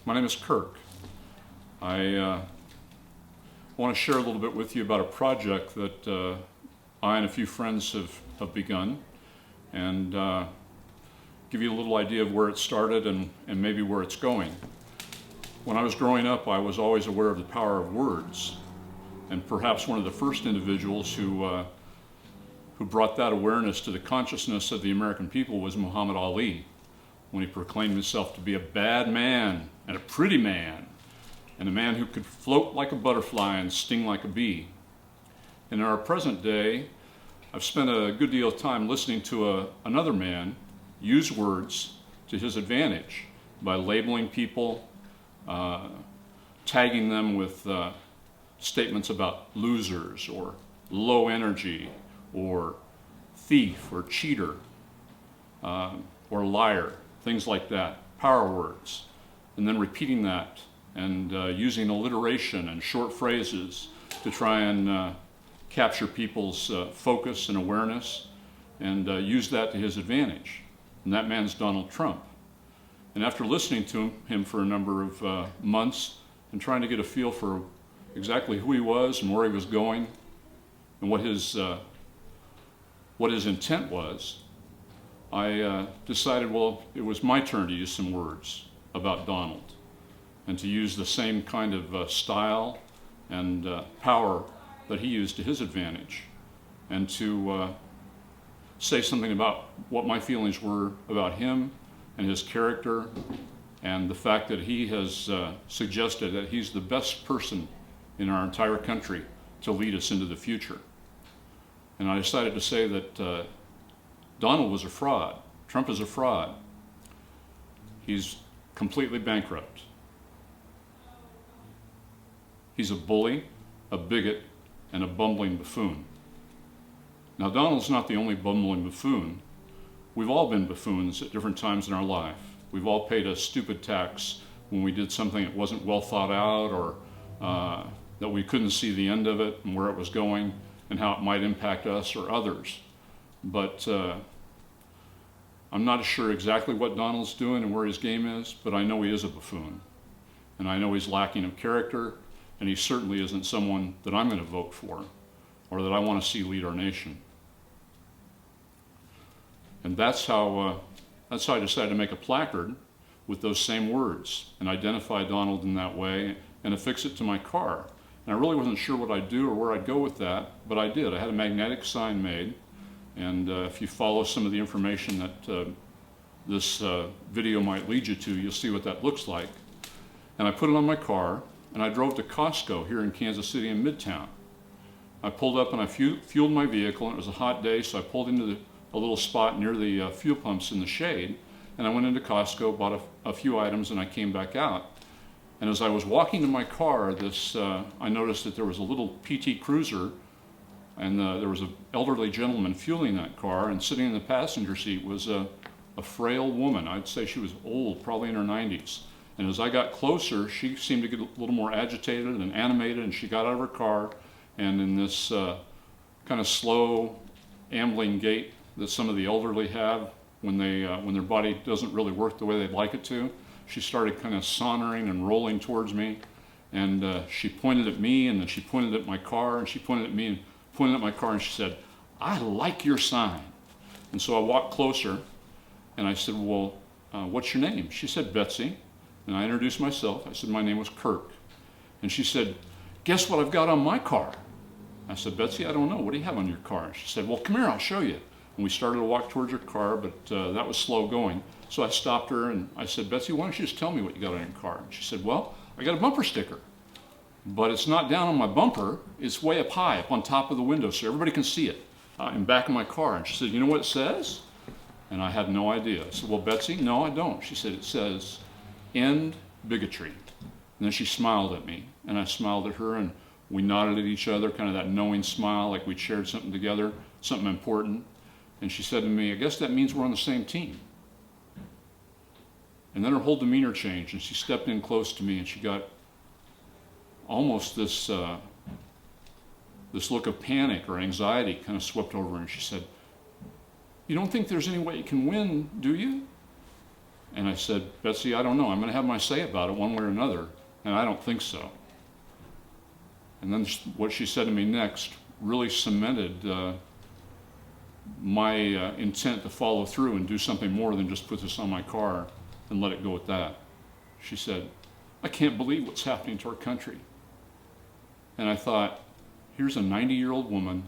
My name is Kirk. I want to share a little bit with you about a project that I and a few friends have begun, and give you a little idea of where it started and maybe where it's going. When I was growing up, I was always aware of the power of words, and perhaps one of the first individuals who brought that awareness to the consciousness of the American people was Muhammad Ali, when he proclaimed himself to be a bad man and a pretty man, and a man who could float like a butterfly and sting like a bee. And in our present day, I've spent a good deal of time listening to another man use words to his advantage by labeling people, tagging them with statements about losers or low energy or thief or cheater or liar, things like that, power words, and then repeating that and using alliteration and short phrases to try and capture people's focus and awareness and use that to his advantage. And that man's Donald Trump. And after listening to him for a number of months and trying to get a feel for exactly who he was and where he was going and what his intent was, I decided, well, it was my turn to use some words about Donald and to use the same kind of style and power that he used to his advantage, and to say something about what my feelings were about him and his character and the fact that he has suggested that he's the best person in our entire country to lead us into the future. And I decided to say that Donald was a fraud. Trump is a fraud. He's completely bankrupt. He's a bully, a bigot, and a bumbling buffoon. Now, Donald's not the only bumbling buffoon. We've all been buffoons at different times in our life. We've all paid a stupid tax when we did something that wasn't well thought out, or that we couldn't see the end of it and where it was going and how it might impact us or others. But I'm not sure exactly what Donald's doing and where his game is, but I know he is a buffoon. And I know he's lacking of character, and he certainly isn't someone that I'm going to vote for or that I want to see lead our nation. And that's how I decided to make a placard with those same words and identify Donald in that way and affix it to my car. And I really wasn't sure what I'd do or where I'd go with that, but I did. I had a magnetic sign made, and if you follow some of the information that this video might lead you to, you'll see what that looks like. And I put it on my car, and I drove to Costco here in Kansas City in Midtown. I pulled up and I fueled my vehicle, and it was a hot day, so I pulled into a little spot near the fuel pumps in the shade, and I went into Costco, bought a few items, and I came back out. And as I was walking to my car, I noticed that there was a little PT Cruiser, and there was an elderly gentleman fueling that car, and sitting in the passenger seat was a frail woman. I'd say she was old, probably in her 90s. And as I got closer, she seemed to get a little more agitated and animated, and she got out of her car, and in this kind of slow, ambling gait that some of the elderly have when their body doesn't really work the way they'd like it to, she started kind of sauntering and rolling towards me, and she pointed at me, and then she pointed at my car, and she pointed at me and pointed at my car, and she said, "I like your sign." And so I walked closer, and I said, "Well, what's your name?" She said, "Betsy." And I introduced myself. I said my name was Kirk. And she said, "Guess what I've got on my car?" I said, "Betsy, I don't know. What do you have on your car?" And she said, "Well, come here, I'll show you." And we started to walk towards her car, but that was slow going. So I stopped her and I said, "Betsy, why don't you just tell me what you got on your car?" And she said, "Well, I got a bumper sticker, but it's not down on my bumper. It's way up high, up on top of the window, so everybody can see it in back of my car." And she said, "You know what it says?" And I had no idea. I said, "Well, Betsy, no, I don't." She said, "It says, 'End bigotry.'" And then she smiled at me, and I smiled at her, and we nodded at each other, kind of that knowing smile, like we'd shared something together, something important. And she said to me, "I guess that means we're on the same team." And then her whole demeanor changed, and she stepped in close to me, and she got almost this look of panic or anxiety kind of swept over her, and she said, "You don't think there's any way you can win, do you?" And I said, Betsy, I don't know. I'm going to have my say about it one way or another, and I don't think so. And then what she said to me next really cemented my intent to follow through and do something more than just put this on my car and let it go at that. She said, I can't believe what's happening to our country. And I thought, here's a 90-year-old woman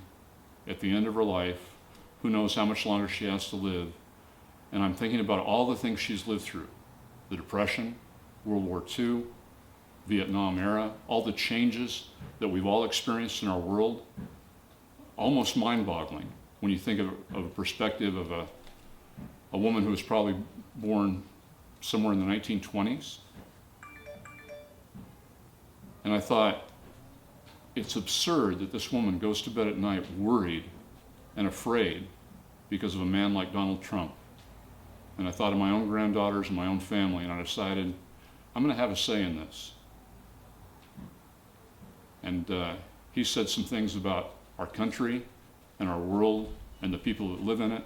at the end of her life who knows how much longer she has to live. And I'm thinking about all the things she's lived through. The Depression, World War II, Vietnam era, all the changes that we've all experienced in our world. Almost mind-boggling when you think of a perspective of a woman who was probably born somewhere in the 1920s. And I thought, it's absurd that this woman goes to bed at night worried and afraid because of a man like Donald Trump. And I thought of my own granddaughters and my own family, and I decided, I'm going to have a say in this. And he said some things about our country and our world and the people that live in it,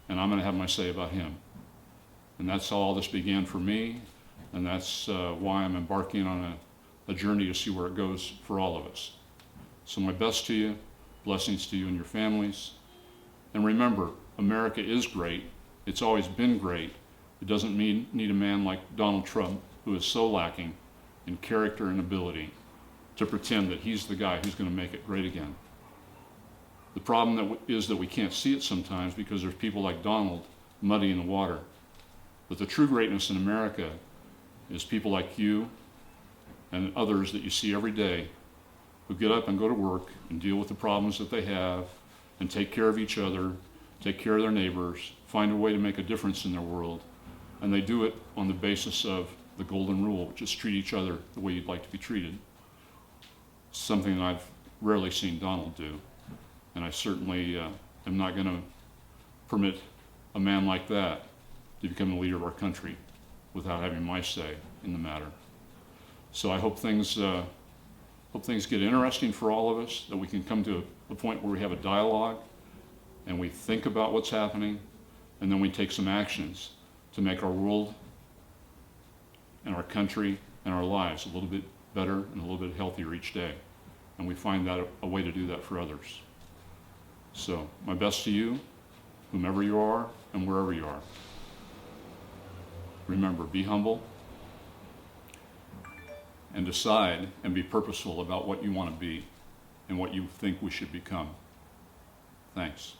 and I'm going to have my say about him. And that's how all this began for me, and that's why I'm embarking on a journey to see where it goes for all of us. So my best to you, blessings to you and your families. And remember, America is great. It's always been great. It doesn't need a man like Donald Trump, who is so lacking in character and ability, to pretend that he's the guy who's going to make it great again. The problem is that we can't see it sometimes because there's people like Donald muddying the water. But the true greatness in America is people like you and others that you see every day who get up and go to work and deal with the problems that they have and take care of each other, take care of their neighbors, find a way to make a difference in their world. And they do it on the basis of the golden rule, which is treat each other the way you'd like to be treated. Something that I've rarely seen Donald do. And I certainly am not going to permit a man like that to become the leader of our country without having my say in the matter. So I hope things get interesting for all of us, that we can come to a point where we have a dialogue and we think about what's happening, and then we take some actions to make our world and our country and our lives a little bit better and a little bit healthier each day. And we find that a way to do that for others. So my best to you, whomever you are and wherever you are. Remember, be humble and decide and be purposeful about what you want to be and what you think we should become. Thanks.